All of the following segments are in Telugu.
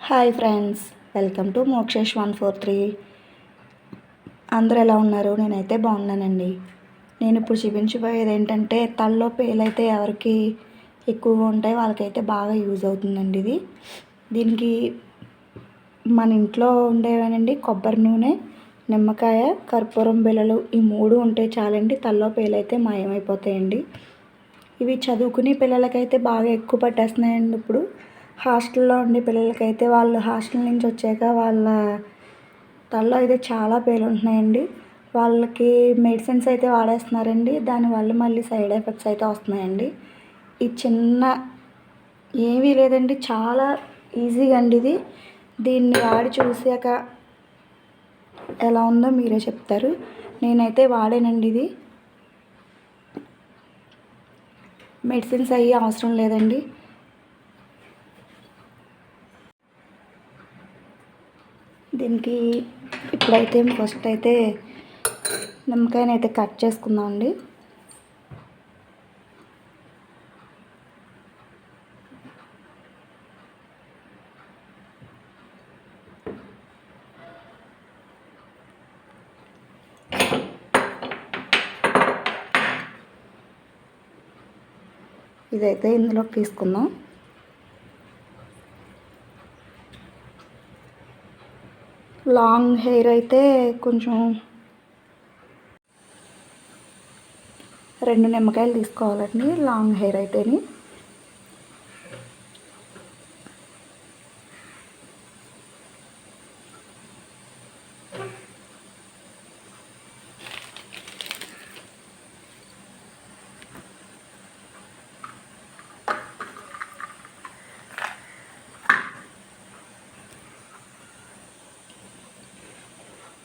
Hi friends, welcome to Mokshesh 143. అందరూ ఎలా ఉన్నారు? నేనైతే బాగున్నానండి. నేను ఇప్పుడు చూపించబోయేది ఏంటంటే తలలో పేలైతే ఎవరికి ఎక్కువగా ఉంటాయి వాళ్ళకైతే బాగా యూజ్ అవుతుందండి. దీనికి మన ఇంట్లో ఉండేవేనండి కొబ్బరి నూనె, నిమ్మకాయ, కర్పూరం బిళ్ళలు ఈ 3 ఉంటే చాలండి, తలలో పేలైతే మాయమైపోతాయండి. ఇవి చదువుకునే పిల్లలకైతే బాగా ఎక్కువ పట్టేస్తున్నాయండి. ఇప్పుడు హాస్టల్లో ఉండే పిల్లలకైతే వాళ్ళు హాస్టల్ నుంచి వచ్చాక వాళ్ళ తలలో అయితే చాలా పేలు ఉంటున్నాయండి. వాళ్ళకి మెడిసిన్స్ అయితే వాడేస్తున్నారండి, దానివల్ల మళ్ళీ సైడ్ ఎఫెక్ట్స్ అయితే వస్తున్నాయండి. ఈ చిన్న ఏమీ లేదండి, చాలా ఈజీగా అండి దీన్ని వాడి చూసాక ఎలా ఉందో మీరే చెప్తారు. నేనైతే వాడానండి. మెడిసిన్స్ అయ్యి అవసరం లేదండి. దీనికి ఇప్పుడైతే ఫస్ట్ అయితే నిమ్మకాయని అయితే కట్ చేసుకుందామండి. ఇదైతే ఇందులోకి తీసుకుందాం. లాంగ్ హెయిర్ అయితే కొంచెం 2 నిమ్మకాయలు తీసుకోవాలండి. లాంగ్ హెయిర్ అయితేని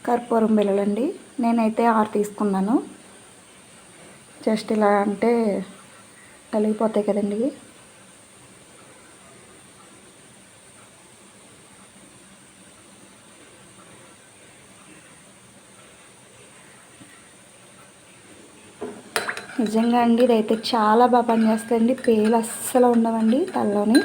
కర్పూరం బిళ్ళలండి. నేనైతే 6 తీసుకున్నాను. జస్ట్ ఇలా అంటే కలిగిపోతాయి కదండి. నిజంగా అండి ఇదైతే చాలా బాగా పనిచేస్తుందండి. పేలు అస్సలు ఉండవండి తలలోని.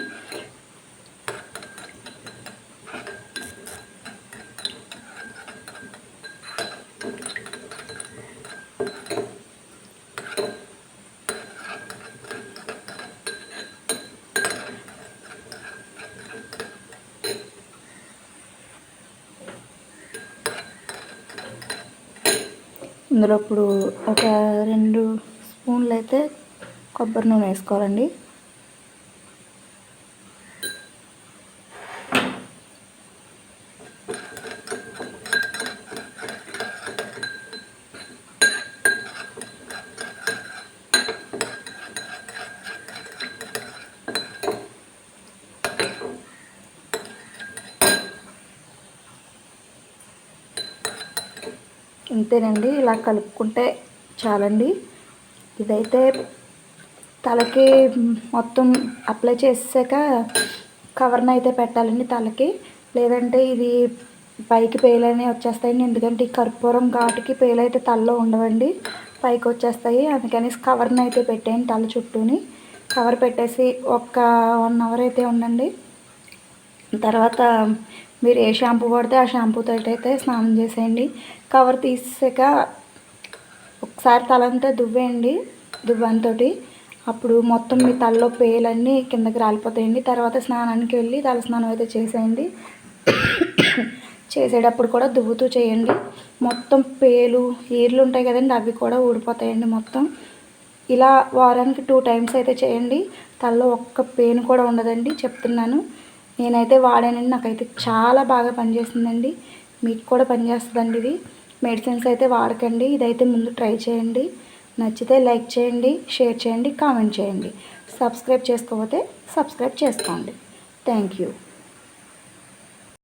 ఇందులో ఇప్పుడు ఒక 2 స్పూన్లు అయితే కొబ్బరి నూనె వేసుకోవాలండి. ఇంతేనండి, ఇలా కలుపుకుంటే చాలండి. ఇదైతే తలకి మొత్తం అప్లై చేసాక కవర్ని అయితే పెట్టాలండి తలకి, లేదంటే ఇది పైకి పేలనే వచ్చేస్తాయండి. ఎందుకంటే ఈ కర్పూరం ఘాటుకి పేలైతే తలలో ఉండవండి, పైకి వచ్చేస్తాయి. అందుకని కవర్ని అయితే పెట్టేయండి తల చుట్టూని. కవర్ పెట్టేసి ఒక 1 అవర్ అయితే ఉండండి. తర్వాత మీరు ఏ షాంపూ పడితే ఆ షాంపూతో అయితే స్నానం చేసేయండి. కవర్ తీసాక ఒకసారి తలంతా దువ్వేయండి దువ్వంతో. అప్పుడు మొత్తం మీ తలలో పేలన్నీ కిందకి రాలిపోతాయండి. తర్వాత స్నానానికి వెళ్ళి తల స్నానం అయితే చేసేయండి. చేసేటప్పుడు కూడా దువ్వుతూ చేయండి. మొత్తం పేలు ఈర్లు ఉంటాయి కదండి, అవి కూడా ఊడిపోతాయండి మొత్తం. ఇలా వారానికి 2 టైమ్స్ అయితే చేయండి. తలలో ఒక్క పెయిన్ కూడా ఉండదండి, చెప్తున్నాను. నేనైతే వాడానండి, నాకైతే చాలా బాగా పనిచేస్తుందండి. మీకు కూడా పనిచేస్తుందండి. ఇది మెడిసిన్స్ అయితే వాడకండి, ఇదైతే ముందు ట్రై చేయండి. నచ్చితే లైక్ చేయండి, షేర్ చేయండి, కామెంట్ చేయండి. సబ్స్క్రైబ్ చేసుకోకపోతే సబ్స్క్రైబ్ చేసుకోండి. Thank you.